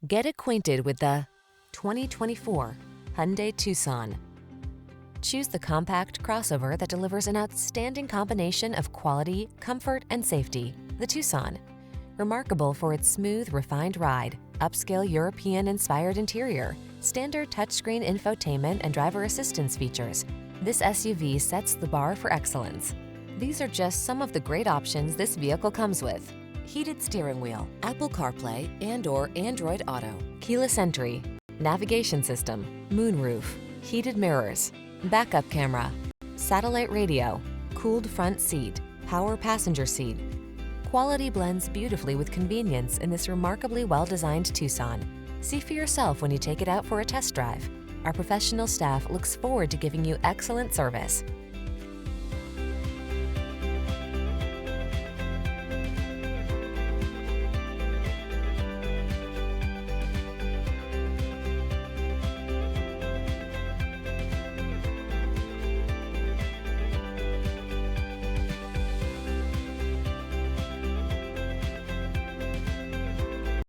Get acquainted with the 2024 Hyundai Tucson. Choose the compact crossover that delivers an outstanding combination of quality, comfort, and safety. The Tucson. Remarkable for its smooth, refined ride, upscale European-inspired interior, standard touchscreen infotainment and driver assistance features, this SUV sets the bar for excellence. These are just some of the great options this vehicle comes with: heated steering wheel, Apple CarPlay and/or Android Auto, keyless entry, navigation system, moonroof, heated mirrors, backup camera, satellite radio, cooled front seat, power passenger seat. Quality blends beautifully with convenience in this remarkably well-designed Tucson. See for yourself when you take it out for a test drive. Our professional staff looks forward to giving you excellent service.